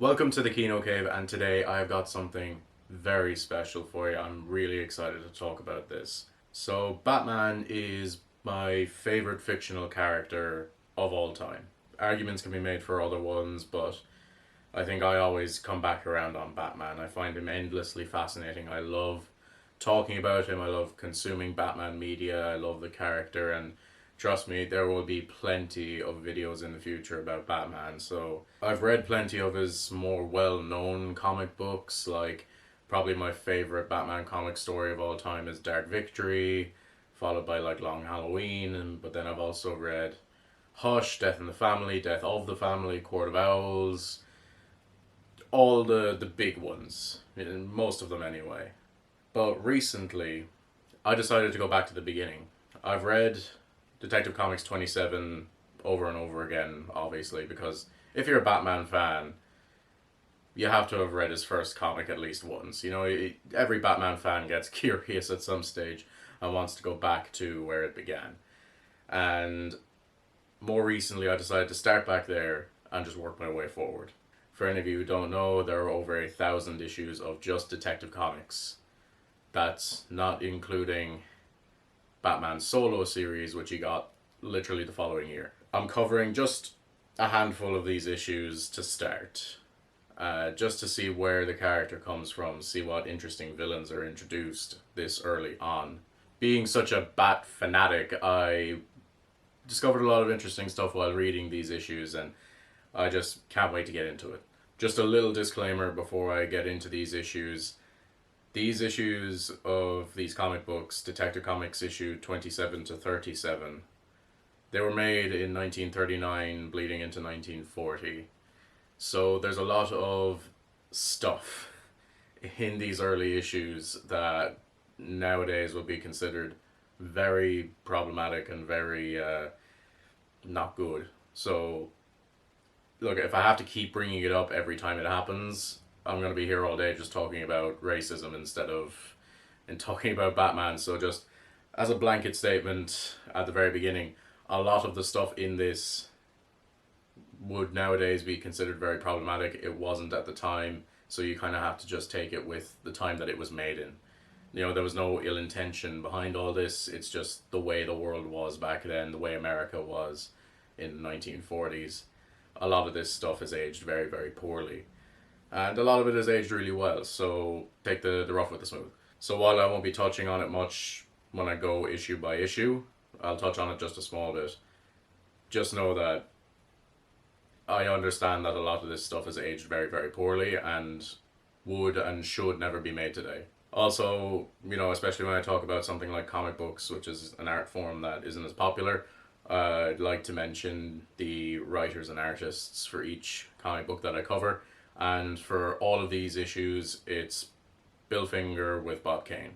Welcome to the Kino Cave, and today I've got something very special for you. I'm really excited to talk about this. So, Batman is my favorite fictional character of all time. Arguments can be made for other ones, but I think I always come back around on Batman. I find him endlessly fascinating. I love talking about him, I love consuming Batman media, I love the character, and trust me, there will be plenty of videos in the future about Batman. So I've read plenty of his more well-known comic books, like probably my favorite Batman comic story of all time is Dark Victory, followed by like Long Halloween, and but then I've also read Hush, Death in the Family, Death of the Family, Court of Owls, all the big ones, most of them anyway. But recently, I decided to go back to the beginning. I've read Detective Comics 27 over and over again, obviously, because if you're a Batman fan, you have to have read his first comic at least once. You know, every Batman fan gets curious at some stage and wants to go back to where it began. And more recently, I decided to start back there and just work my way forward. For any of you who don't know, there are over 1,000 issues of just Detective Comics. That's not including Batman solo series, which he got literally the following year. I'm covering just a handful of these issues to start, just to see where the character comes from, see what interesting villains are introduced this early on. Being such a Bat fanatic, I discovered a lot of interesting stuff while reading these issues, and I just can't wait to get into it. Just a little disclaimer before I get into these issues. These issues of these comic books, Detective Comics issue 27 to 37, they were made in 1939 bleeding into 1940. So there's a lot of stuff in these early issues that nowadays would be considered very problematic and very not good. So, look, if I have to keep bringing it up every time it happens, I'm going to be here all day just talking about racism instead of and talking about Batman. So just as a blanket statement at the very beginning, a lot of the stuff in this would nowadays be considered very problematic. It wasn't at the time, so you kind of have to just take it with the time that it was made in. You know, there was no ill intention behind all this. It's just the way the world was back then, the way America was in the 1940s. A lot of this stuff is aged very, very poorly. And a lot of it is aged really well, so take the rough with the smooth. So while I won't be touching on it much when I go issue by issue, I'll touch on it just a small bit. Just know that I understand that a lot of this stuff is aged very, very poorly and would and should never be made today. Also, you know, especially when I talk about something like comic books, which is an art form that isn't as popular, I'd like to mention the writers and artists for each comic book that I cover. And for all of these issues, it's Bill Finger with Bob Kane.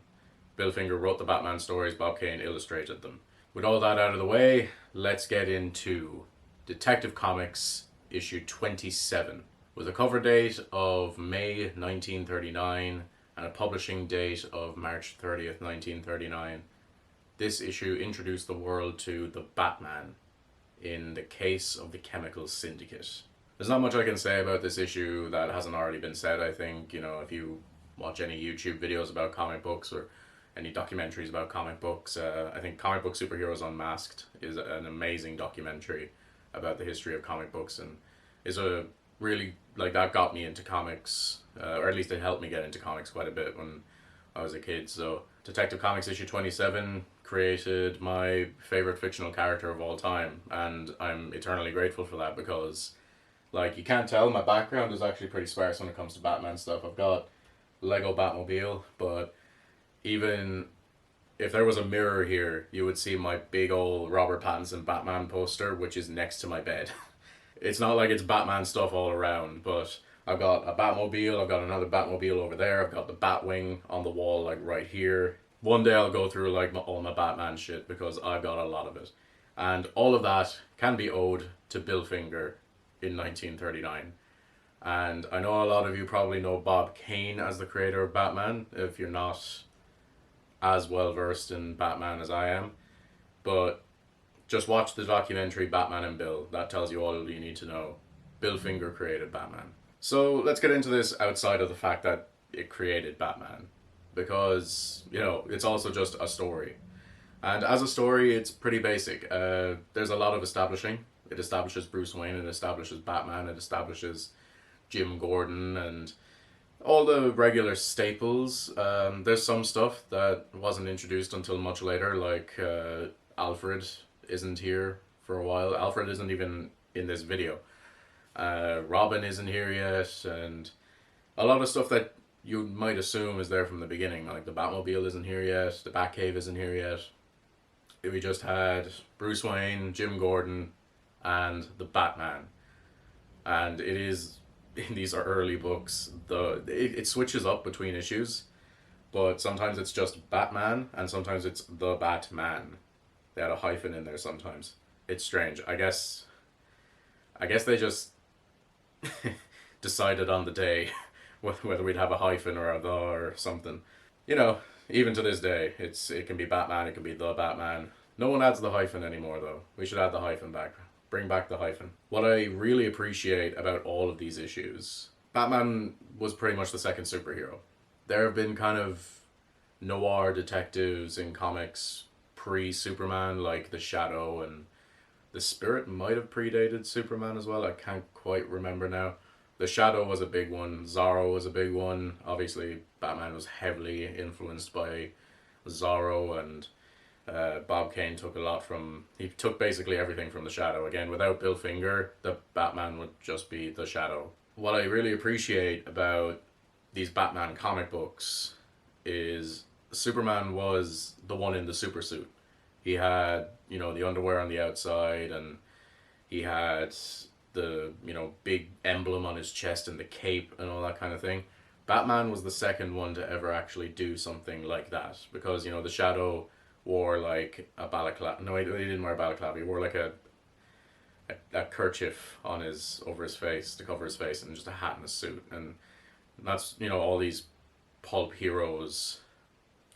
Bill Finger wrote the Batman stories, Bob Kane illustrated them. With all that out of the way, let's get into Detective Comics issue 27, with a cover date of May 1939 and a publishing date of March 30th, 1939. This issue introduced the world to the Batman in the case of the Chemical Syndicate. There's not much I can say about this issue that hasn't already been said. I think, you know, if you watch any YouTube videos about comic books or any documentaries about comic books, I think Comic Book Superheroes Unmasked is an amazing documentary about the history of comic books, and is a really, like, that got me into comics, or at least it helped me get into comics quite a bit when I was a kid. So Detective Comics issue 27 created my favorite fictional character of all time, and I'm eternally grateful for that because, like, you can't tell, my background is actually pretty sparse when it comes to Batman stuff. I've got Lego Batmobile, but even if there was a mirror here, you would see my big old Robert Pattinson Batman poster, which is next to my bed. It's not like it's Batman stuff all around, but I've got a Batmobile, I've got another Batmobile over there, I've got the Batwing on the wall, like, right here. One day I'll go through, like, all my Batman shit because I've got a lot of it. And all of that can be owed to Bill Finger in 1939. And I know a lot of you probably know Bob Kane as the creator of Batman, if you're not as well versed in Batman as I am. But just watch the documentary Batman and Bill. That tells you all you need to know. Bill Finger created Batman. So let's get into this outside of the fact that it created Batman, because it's also just a story, and as a story, it's pretty basic. There's a lot of establishing. It establishes Bruce Wayne. It establishes Batman. It establishes Jim Gordon and all the regular staples. There's some stuff that wasn't introduced until much later, like Alfred isn't here for a while. Alfred isn't even in this video. Robin isn't here yet, and a lot of stuff that you might assume is there from the beginning, like the Batmobile isn't here yet, the Batcave isn't here yet. We just had Bruce Wayne, Jim Gordon, and the Batman, and it is in these early books it switches up between issues, but sometimes it's just Batman and sometimes it's the Batman. They had a hyphen in there sometimes. It's strange. I guess they just decided on the day whether we'd have a hyphen or a the or something. You know, even to this day, it can be Batman, it can be the Batman. No one adds the hyphen anymore, though. We should add the hyphen back. Bring back the hyphen. What I really appreciate about all of these issues, Batman was pretty much the second superhero. There have been kind of noir detectives in comics pre Superman, like the Shadow, and the Spirit might have predated Superman as well. I can't quite remember now. The Shadow was a big one. Zorro was a big one. Obviously, Batman was heavily influenced by Zorro, and Bob Kane took a lot from. He took basically everything from the Shadow. Again, without Bill Finger, the Batman would just be the Shadow. What I really appreciate about these Batman comic books is Superman was the one in the super suit. He had, the underwear on the outside, and he had the, big emblem on his chest and the cape and all that kind of thing. Batman was the second one to ever actually do something like that, because, the Shadow wore like a balaclava. No, he didn't wear a balaclava. He wore like a kerchief on over his face to cover his face, and just a hat and a suit. And that's, all these pulp heroes,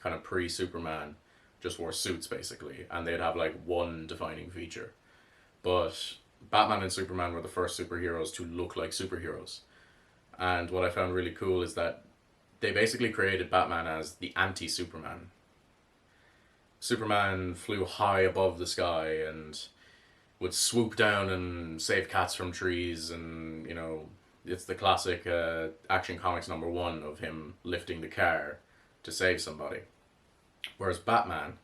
kind of pre Superman, just wore suits basically, and they'd have like one defining feature. But Batman and Superman were the first superheroes to look like superheroes. And what I found really cool is that they basically created Batman as the anti Superman. Superman flew high above the sky and would swoop down and save cats from trees, and it's the classic Action Comics #1 of him lifting the car to save somebody. Whereas Batman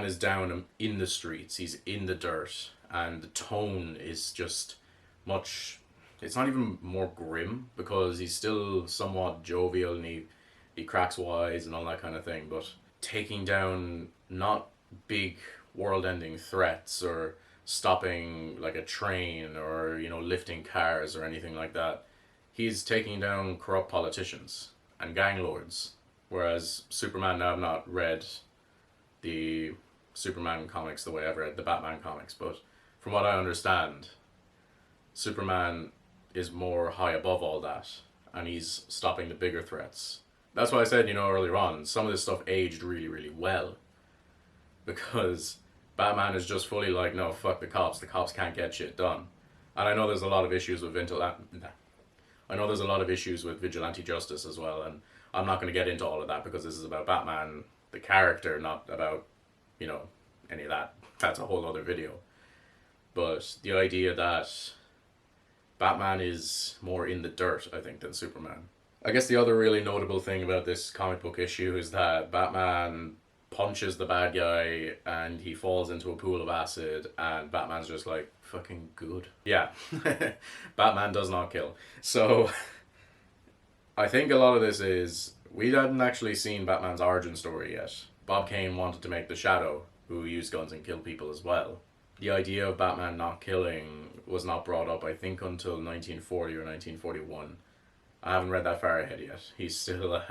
is down in the streets, he's in the dirt, and the tone is just much. It's not even more grim, because he's still somewhat jovial, and he cracks wise and all that kind of thing, but taking down not big world-ending threats or stopping like a train or lifting cars or anything like that. He's taking down corrupt politicians and gang lords. Whereas Superman, now I've not read the Superman comics the way I've read the Batman comics, but from what I understand, Superman is more high above all that, and he's stopping the bigger threats. That's why I said, earlier on, some of this stuff aged really, really well, because Batman is just fully like, no, fuck the cops can't get shit done. And I know there's a lot of issues with vigilante justice as well, and I'm not going to get into all of that because this is about Batman, the character, not about, any of that. That's a whole other video. But the idea that Batman is more in the dirt, I think, than Superman. I guess the other really notable thing about this comic book issue is that Batman punches the bad guy and he falls into a pool of acid, and Batman's just like, fucking good. Yeah. Batman does not kill. So I think a lot of this is, we hadn't actually seen Batman's origin story yet. Bob Kane wanted to make the Shadow, who used guns and killed people as well. The idea of Batman not killing was not brought up, I think, until 1940 or 1941. I haven't read that far ahead yet. He's still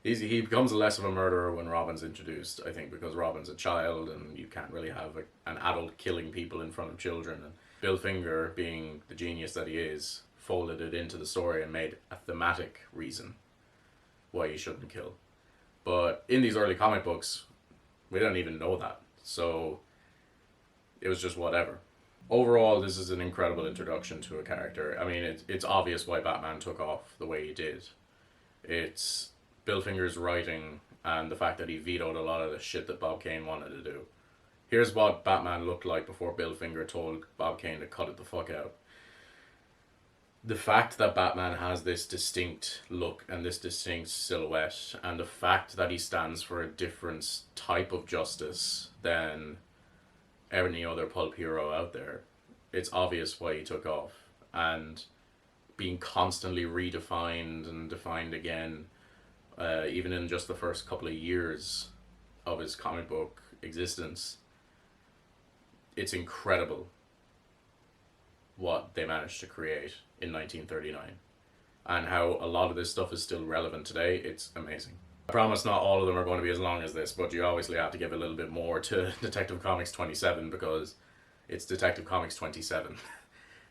he becomes less of a murderer when Robin's introduced, I think, because Robin's a child and you can't really have an adult killing people in front of children. And Bill Finger, being the genius that he is, folded it into the story and made a thematic reason why he shouldn't kill. But in these early comic books, we don't even know that. So it was just whatever. Overall, this is an incredible introduction to a character. I mean, it's obvious why Batman took off the way he did. It's Bill Finger's writing and the fact that he vetoed a lot of the shit that Bob Kane wanted to do. Here's what Batman looked like before Bill Finger told Bob Kane to cut it the fuck out. The fact that Batman has this distinct look and this distinct silhouette, and the fact that he stands for a different type of justice than any other pulp hero out there, it's obvious why he took off. And being constantly redefined and defined again, even in just the first couple of years of his comic book existence, it's incredible what they managed to create in 1939 and how a lot of this stuff is still relevant today. It's amazing. I promise not all of them are going to be as long as this, but you obviously have to give a little bit more to Detective Comics 27 because it's Detective Comics 27.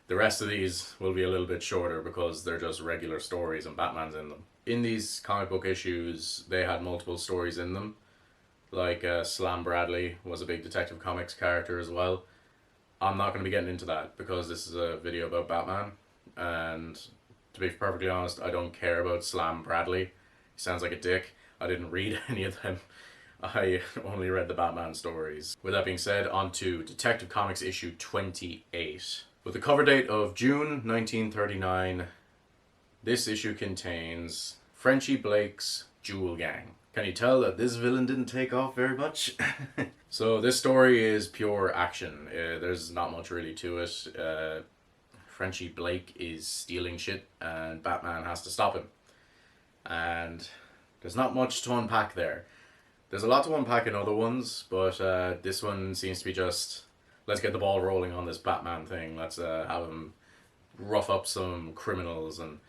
The rest of these will be a little bit shorter because they're just regular stories and Batman's in them. In these comic book issues, they had multiple stories in them. Like Slam Bradley was a big Detective Comics character as well. I'm not going to be getting into that because this is a video about Batman. And to be perfectly honest, I don't care about Slam Bradley. He sounds like a dick. I didn't read any of them. I only read the Batman stories. With that being said, on to Detective Comics issue 28. With the cover date of June 1939, this issue contains Frenchie Blake's Jewel Gang. Can you tell that this villain didn't take off very much? So this story is pure action. There's not much really to it. Frenchie Blake is stealing shit and Batman has to stop him. And there's not much to unpack there. There's a lot to unpack in other ones, but this one seems to be just, let's get the ball rolling on this Batman thing. Let's have him rough up some criminals and,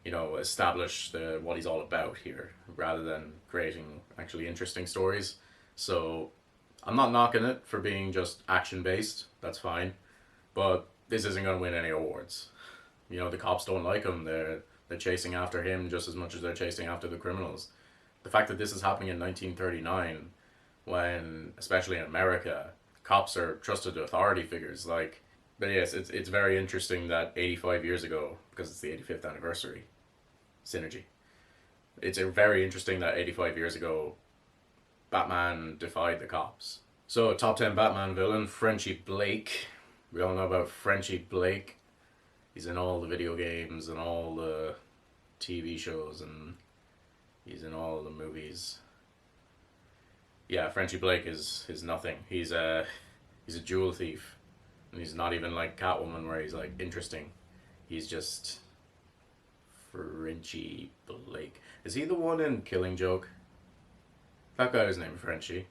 you know, establish what he's all about here, rather than creating actually interesting stories. So I'm not knocking it for being just action based. That's fine, but this isn't going to win any awards. You know, the cops don't like him. They're chasing after him just as much as they're chasing after the criminals. The fact that this is happening in 1939, when, especially in America, cops are trusted authority figures. Like, but yes, it's very interesting that 85 years ago, because it's the 85th anniversary, synergy. It's very interesting that 85 years ago, Batman defied the cops. So, top 10 Batman villain, Frenchie Blake. We all know about Frenchie Blake. He's in all the video games and all the TV shows, and he's in all the movies. Yeah, Frenchie Blake is nothing. He's a jewel thief, and he's not even like Catwoman, where he's like interesting. He's just Frenchie Blake. Is he the one in Killing Joke? That guy was named Frenchie.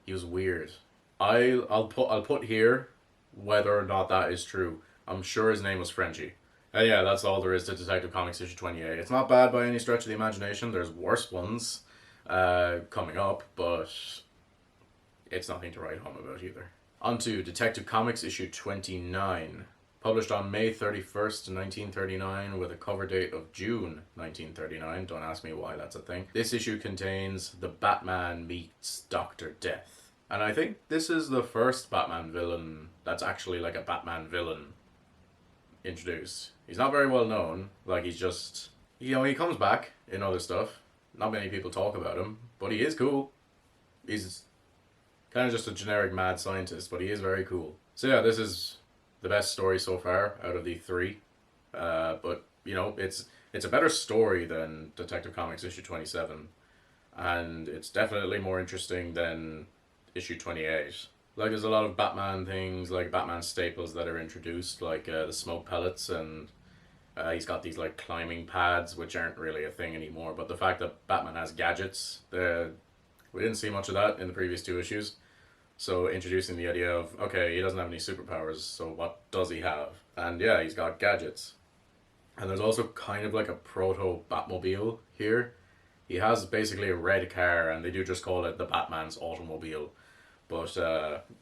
He was weird. I'll put here whether or not that is true. I'm sure his name was Frenchie. And yeah, that's all there is to Detective Comics issue 28. It's not bad by any stretch of the imagination. There's worse ones coming up, but it's nothing to write home about either. On to Detective Comics issue 29. Published on May 31st, 1939, with a cover date of June 1939. Don't ask me why that's a thing. This issue contains The Batman Meets Dr. Death. And I think this is the first Batman villain that's actually like a Batman villain introduced. He's not very well known. Like, he's just, you know, he comes back in other stuff. Not many people talk about him, but he is cool. He's kind of just a generic mad scientist, but he is very cool. So yeah, this is the best story so far out of the three. But, you know, it's a better story than Detective Comics issue 27. And it's definitely more interesting than issue 28. Like, there's a lot of Batman things, like Batman staples that are introduced, like the smoke pellets, and he's got these like climbing pads, which aren't really a thing anymore. But the fact that Batman has gadgets, we didn't see much of that in the previous two issues. So introducing the idea of, okay, he doesn't have any superpowers, so what does he have? And yeah, he's got gadgets. And there's also kind of like a proto Batmobile here. He has basically a red car, and they do just call it the Batman's automobile. But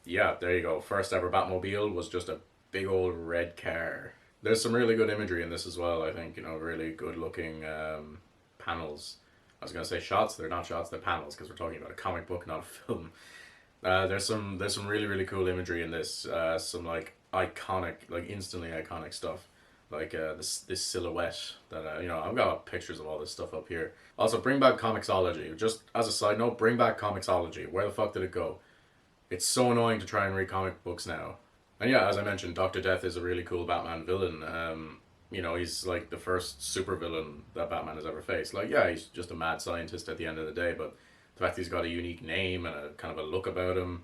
yeah, there you go. First ever Batmobile was just a big old red car. There's some really good imagery in this as well, I think. You know, really good looking panels. I was going to say shots, they're not shots, they're panels, because we're talking about a comic book, not a film. There's some really really cool imagery in this. Some like iconic, like instantly iconic stuff, like this silhouette that I've got pictures of all this stuff up here. Also, bring back Comixology. Just as a side note, bring back Comixology. Where the fuck did it go? It's so annoying to try and read comic books now. And yeah, as I mentioned, Doctor Death is a really cool Batman villain. He's like the first super villain that Batman has ever faced. Like, yeah, he's just a mad scientist at the end of the day, but the fact he's got a unique name and a kind of a look about him,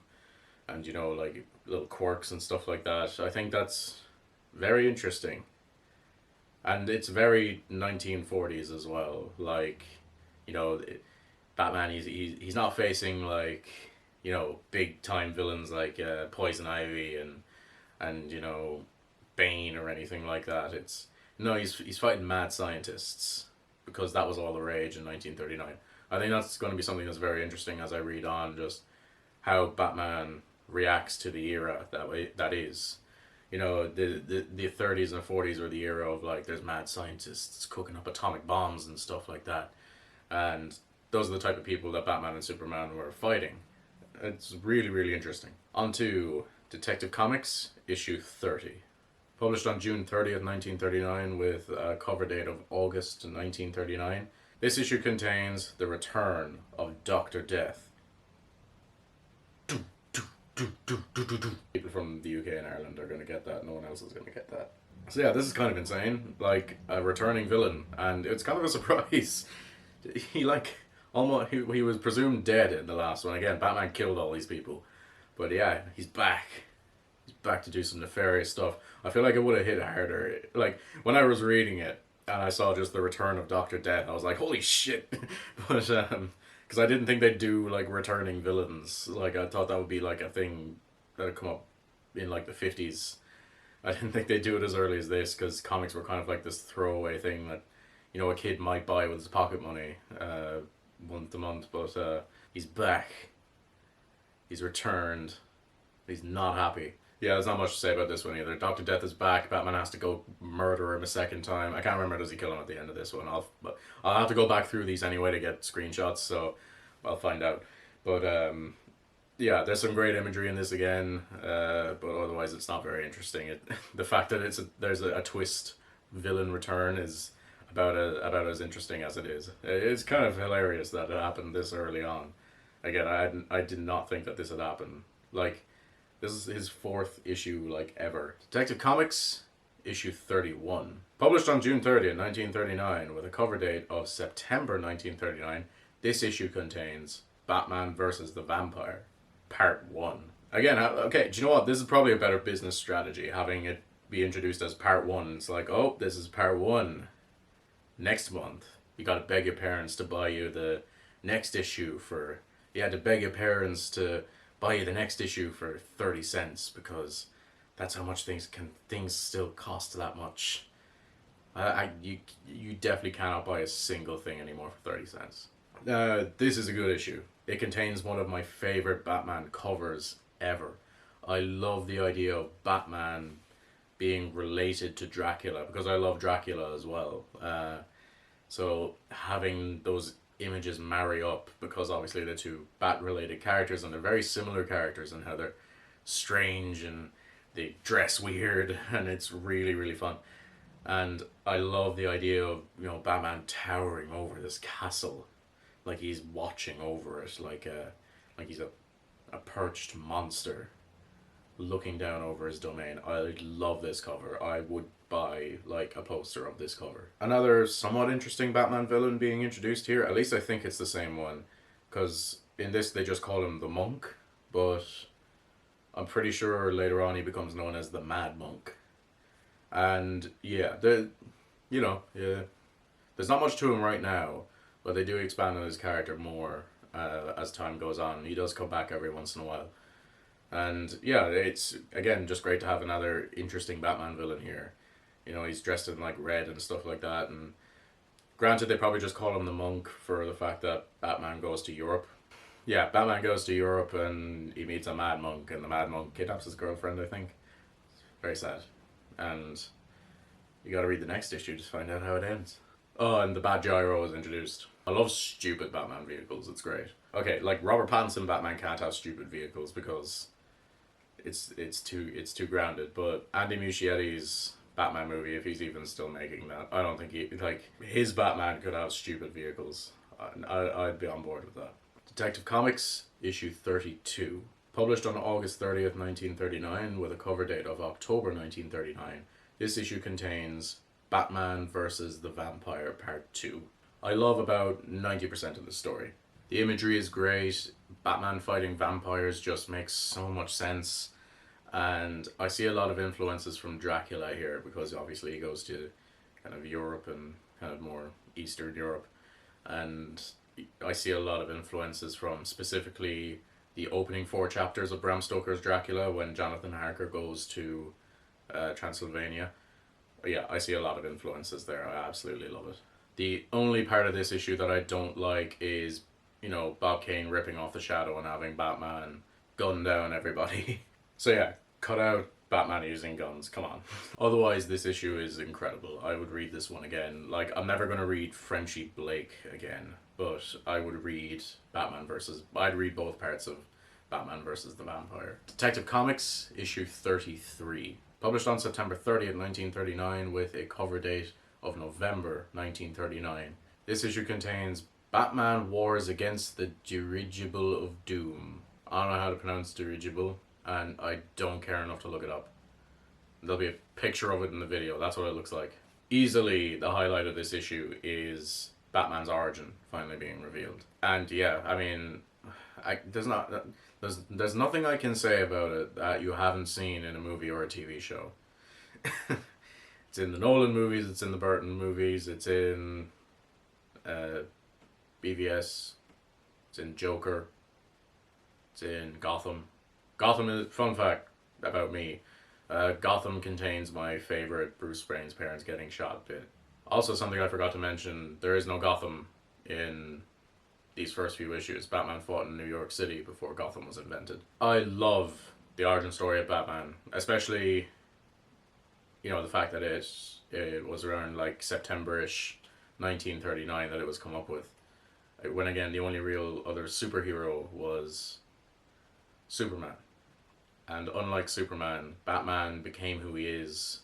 and like little quirks and stuff like that, I think that's very interesting. And it's very 1940s as well. Like, you know, Batman, he's not facing like big time villains like Poison Ivy and Bane or anything like that. It's no, he's fighting mad scientists because that was all the rage in 1939. I think that's going to be something that's very interesting as I read on, just how Batman reacts to the era that is. The 30s and 40s were the era of like there's mad scientists cooking up atomic bombs and stuff like that, and those are the type of people that Batman and Superman were fighting. It's really really interesting. On to Detective Comics issue 30. Published on June 30th, 1939, with a cover date of August 1939. This issue contains the return of Dr. Death. People from the UK and Ireland are going to get that, no one else is going to get that. So yeah, this is kind of insane. Like, a returning villain, and it's kind of a surprise. He like, almost, he was presumed dead in the last one. Again, Batman killed all these people. But yeah, he's back. He's back to do some nefarious stuff. I feel like it would have hit harder. Like, when I was reading it, and I saw just the return of Dr. Death, I was like, holy shit. But because I didn't think they'd do like returning villains. Like, I thought that would be like a thing that would come up in like the 50s. I didn't think they'd do it as early as this, because comics were kind of like this throwaway thing that a kid might buy with his pocket money month to month. But he's back. He's returned. He's not happy. Yeah, there's not much to say about this one either. Dr. Death is back. Batman has to go murder him a second time. I can't remember, does he kill him at the end of this one? I'll have to go back through these anyway to get screenshots, so I'll find out. But yeah, there's some great imagery in this again, but otherwise it's not very interesting. The fact that there's a twist villain return is about as interesting as it is. It's kind of hilarious that it happened this early on. Again, I did not think that this had happened. Like, this is his fourth issue, like, ever. Detective Comics, issue 31. Published on June 30th, 1939, with a cover date of September 1939, this issue contains Batman versus the Vampire, Part 1. Again, okay, do you know what? This is probably a better business strategy, having it be introduced as Part 1. It's like, oh, this is Part 1. Next month, you gotta beg your parents to buy you the next issue for... You had to beg your parents to buy you the next issue for 30 cents, because that's how much things still cost that much. You definitely cannot buy a single thing anymore for 30 cents. This is a good issue. It contains one of my favorite Batman covers ever. I love the idea of Batman being related to Dracula, because I love Dracula as well. So having those images marry up, because obviously they're two bat-related characters and they're very similar characters in how they're strange and they dress weird, and it's really really fun. And I love the idea of Batman towering over this castle, like he's watching over it, like he's a perched monster looking down over his domain. I love this cover. I would buy like a poster of this cover. Another somewhat interesting Batman villain being introduced here. At least I think it's the same one, because in this they just call him the Monk, but I'm pretty sure later on he becomes known as the Mad Monk. And yeah, yeah, there's not much to him right now, but they do expand on his character more as time goes on. He does come back every once in a while. And yeah, it's again just great to have another interesting Batman villain here. He's dressed in like red and stuff like that. And granted, they probably just call him the Monk for the fact that Batman goes to Europe. Yeah, Batman goes to Europe and he meets a Mad Monk, and the Mad Monk kidnaps his girlfriend, I think. Very sad. And you gotta read the next issue to find out how it ends. Oh, and the bad gyro was introduced. I love stupid Batman vehicles. It's great. Okay, like Robert Pattinson Batman can't have stupid vehicles because it's too grounded. But Andy Muschietti's Batman movie, if he's even still making that, I don't think he like his Batman could have stupid vehicles. I'd be on board with that. Detective Comics issue 32, published on August 30th, 1939, with a cover date of October 1939. This issue contains Batman versus the Vampire Part 2. I love about 90% of the story. The imagery is great. Batman fighting vampires just makes so much sense. And I see a lot of influences from Dracula here because obviously he goes to kind of Europe and kind of more Eastern Europe. And I see a lot of influences from specifically the opening four chapters of Bram Stoker's Dracula when Jonathan Harker goes to Transylvania. Yeah, I see a lot of influences there. I absolutely love it. The only part of this issue that I don't like is, Bob Kane ripping off the Shadow and having Batman gun down everybody. So yeah, cut out Batman using guns. Come on. Otherwise, this issue is incredible. I would read this one again. Like, I'm never gonna read Frenchie Blake again, but I would read I'd read both parts of Batman versus the Vampire. Detective Comics, issue 33. Published on September 30th, 1939, with a cover date of November 1939. This issue contains Batman Wars Against the Dirigible of Doom. I don't know how to pronounce dirigible, and I don't care enough to look it up. There'll be a picture of it in the video. That's what it looks like. Easily, the highlight of this issue is Batman's origin finally being revealed. And yeah, I mean, there's nothing I can say about it that you haven't seen in a movie or a TV show. It's in the Nolan movies, it's in the Burton movies, it's in BVS, it's in Joker, it's in Gotham. Gotham is, fun fact about me, Gotham contains my favorite Bruce Wayne's parents getting shot bit. Also, something I forgot to mention, there is no Gotham in these first few issues. Batman fought in New York City before Gotham was invented. I love the origin story of Batman, especially, the fact that it was around like September-ish 1939 that it was come up with. When again, the only real other superhero was Superman. And unlike Superman, Batman became who he is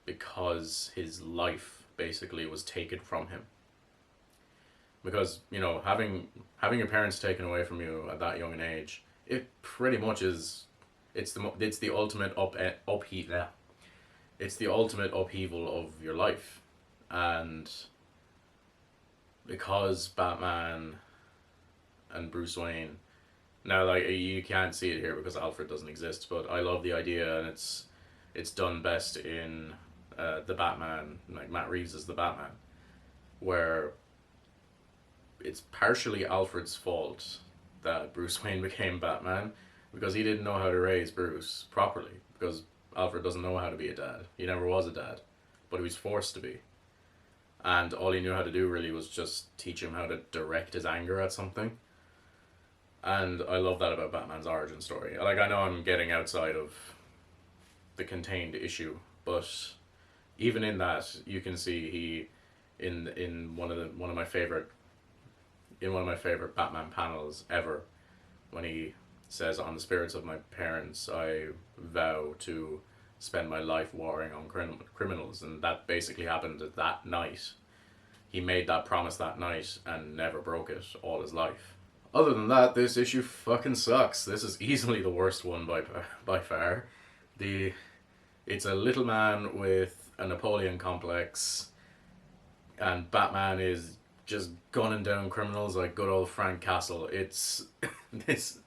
because his life basically was taken from him. Because, having your parents taken away from you at that young an age, it pretty much is it's the ultimate it's the ultimate upheaval of your life. And because Batman and Bruce Wayne, now, like, you can't see it here because Alfred doesn't exist, but I love the idea, and it's done best in the Batman, like Matt Reeves as the Batman, where it's partially Alfred's fault that Bruce Wayne became Batman because he didn't know how to raise Bruce properly, because Alfred doesn't know how to be a dad. He never was a dad, but he was forced to be. And all he knew how to do really was just teach him how to direct his anger at something. And I love that about Batman's origin story. Like, I know I'm getting outside of the contained issue, but even in that, you can see he, in one of my favorite Batman panels ever, when he says, "On the spirits of my parents, I vow to spend my life warring on criminals," and that basically happened that night. He made that promise that night and never broke it all his life. Other than that, this issue fucking sucks. This is easily the worst one by far. It's a little man with a Napoleon complex, and Batman is just gunning down criminals like good old Frank Castle. It's this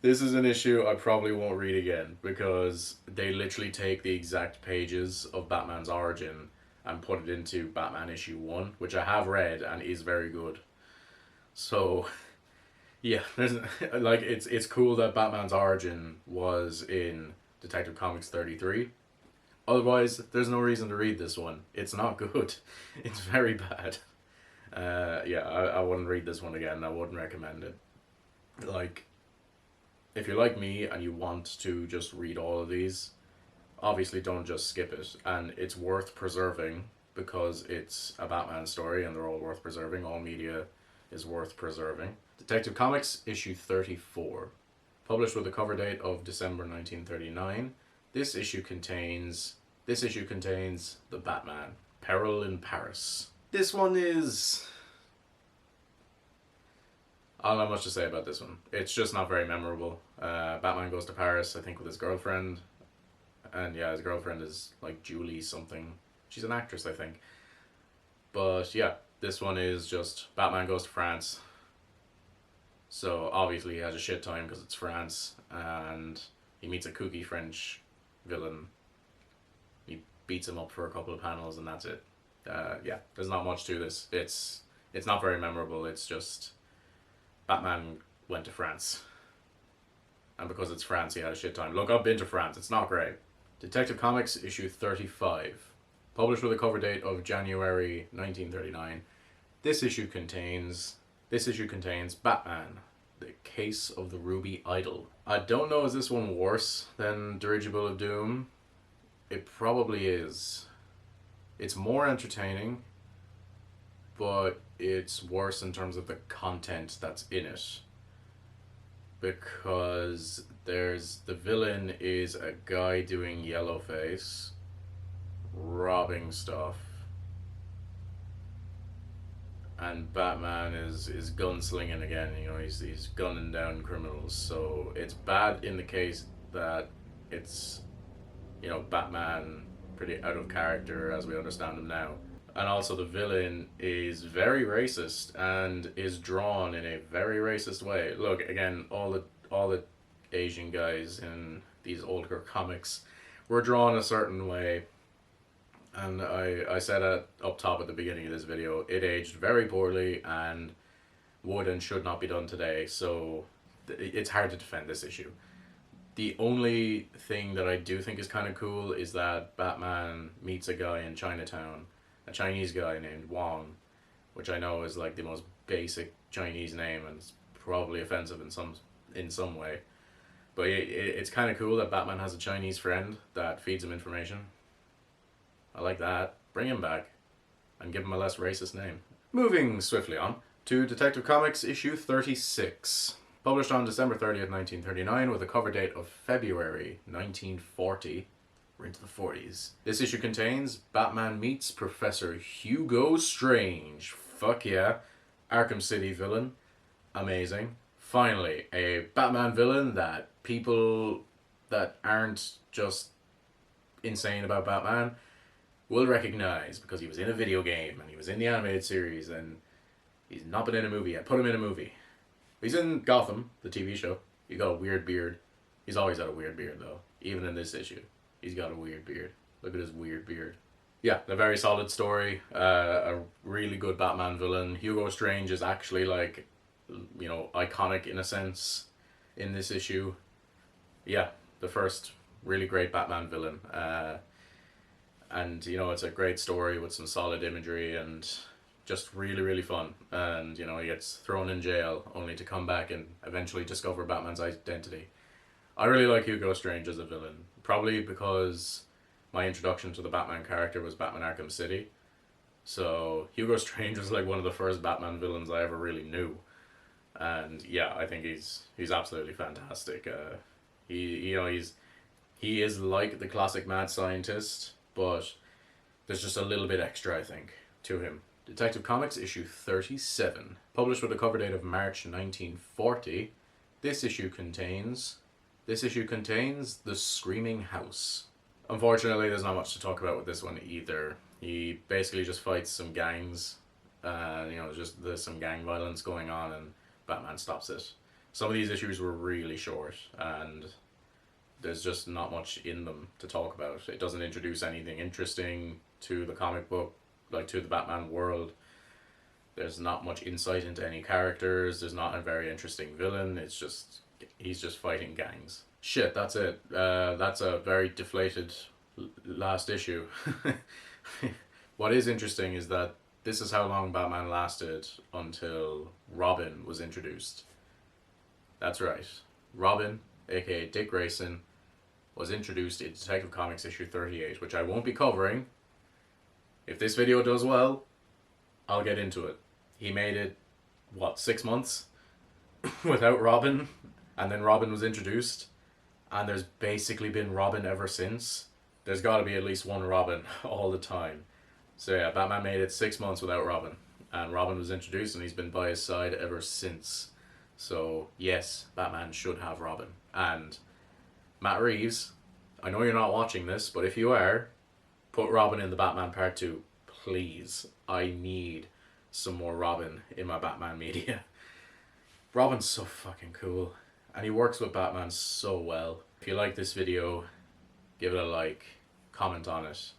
is an issue I probably won't read again because they literally take the exact pages of Batman's origin and put it into Batman issue 1, which I have read and is very good. So yeah, like it's cool that Batman's origin was in Detective Comics 33. Otherwise, there's no reason to read this one. It's not good. It's very bad. Yeah, I wouldn't read this one again. I wouldn't recommend it. Like, if you're like me and you want to just read all of these, obviously don't just skip it. And it's worth preserving because it's a Batman story and they're all worth preserving. All media is worth preserving. Detective Comics issue 34, published with a cover date of December 1939. This issue contains the Batman, Peril in Paris. This one is, I don't have much to say about this one. It's just not very memorable. Batman goes to Paris, I think, with his girlfriend. And yeah, his girlfriend is like Julie something. She's an actress, I think. But yeah, this one is just Batman goes to France. So obviously he has a shit time because it's France. And he meets a kooky French villain. He beats him up for a couple of panels and that's it. Yeah, there's not much to this. It's not very memorable. It's just Batman went to France. And because it's France, he had a shit time. Look, I've been to France. It's not great. Detective Comics issue 35, published with a cover date of January 1939. This issue contains Batman, the Case of the Ruby Idol. I don't know, is this one worse than Dirigible of Doom? It probably is. It's more entertaining, but it's worse in terms of the content that's in it. Because the villain is a guy doing yellowface, robbing stuff, and Batman is gunslinging again. You know, he's gunning down criminals. So it's bad in the case that it's, you know, Batman pretty out of character as we understand him now. And also the villain is very racist and is drawn in a very racist way. Look, again, all the Asian guys in these older comics were drawn a certain way. And I said it up top at the beginning of this video, it aged very poorly and would and should not be done today. So it's hard to defend this issue. The only thing that I do think is kind of cool is that Batman meets a guy in Chinatown, a Chinese guy named Wong, which I know is like the most basic Chinese name and it's probably offensive in some way. But it's kind of cool that Batman has a Chinese friend that feeds him information. I like that. Bring him back and give him a less racist name. Moving swiftly on to Detective Comics issue 36. Published on December 30th, 1939 with a cover date of February 1940. We're into the 40s. This issue contains Batman meets Professor Hugo Strange. Fuck yeah. Arkham City villain. Amazing. Finally, a Batman villain that people that aren't just insane about Batman will recognize because he was in a video game and he was in the animated series and he's not been in a movie yet. Put him in a movie. He's in Gotham, the TV show. He got a weird beard. He's always had a weird beard though. Even in this issue. He's got a weird beard. Look at his weird beard. Yeah, a very solid story. A really good Batman villain. Hugo Strange is actually like, you know, iconic in a sense in this issue. Yeah, the first really great Batman villain. And, you know, it's a great story with some solid imagery and just really, really fun. And, you know, he gets thrown in jail only to come back and eventually discover Batman's identity. I really like Hugo Strange as a villain. Probably because my introduction to the Batman character was Batman Arkham City. So Hugo Strange was like one of the first Batman villains I ever really knew. And yeah, I think he's absolutely fantastic. He is like the classic mad scientist, but there's just a little bit extra, I think, to him. Detective Comics issue 37, published with a cover date of March 1940. This issue contains The Screaming House. Unfortunately, there's not much to talk about with this one either. He basically just fights some gangs. You know, there's some gang violence going on and Batman stops it. Some of these issues were really short and there's just not much in them to talk about. It doesn't introduce anything interesting to the comic book, like to the Batman world. There's not much insight into any characters. There's not a very interesting villain. He's just fighting gangs. Shit, that's it. That's a very deflated last issue. What is interesting is that this is how long Batman lasted until Robin was introduced. That's right. Robin, aka Dick Grayson, was introduced in Detective Comics issue 38, which I won't be covering If this video does well, I'll get into it. He made it, what, 6 months without Robin, and then Robin was introduced, and there's basically been Robin ever since. There's got to be at least one Robin all the time. So yeah, Batman made it 6 months without Robin, and Robin was introduced, and he's been by his side ever since. So yes, Batman should have Robin. And Matt Reeves, I know you're not watching this, but if you are, put Robin in the Batman Part 2. Please. I need some more Robin in my Batman media. Robin's so fucking cool. And he works with Batman so well. If you like this video, give it a like, comment on it,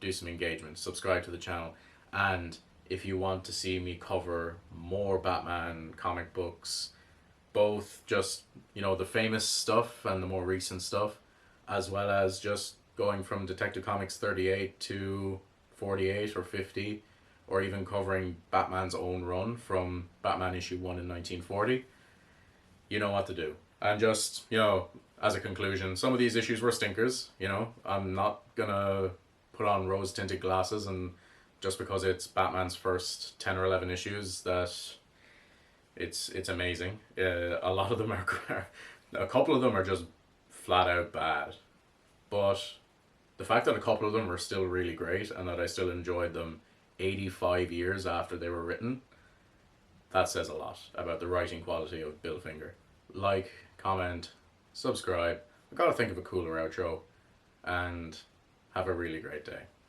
do some engagement, subscribe to the channel. And if you want to see me cover more Batman comic books, both just, the famous stuff and the more recent stuff, as well as just going from Detective Comics 38 to 48 or 50, or even covering Batman's own run from Batman issue 1 in 1940, you know what to do. And just, as a conclusion, some of these issues were stinkers, I'm not gonna put on rose-tinted glasses and just because it's Batman's first 10 or 11 issues that it's amazing. A lot of them are, a couple of them are just flat out bad. But the fact that a couple of them are still really great and that I still enjoyed them 85 years after they were written, that says a lot about the writing quality of Bill Finger. Like, comment, subscribe. I've got to think of a cooler outro, and have a really great day.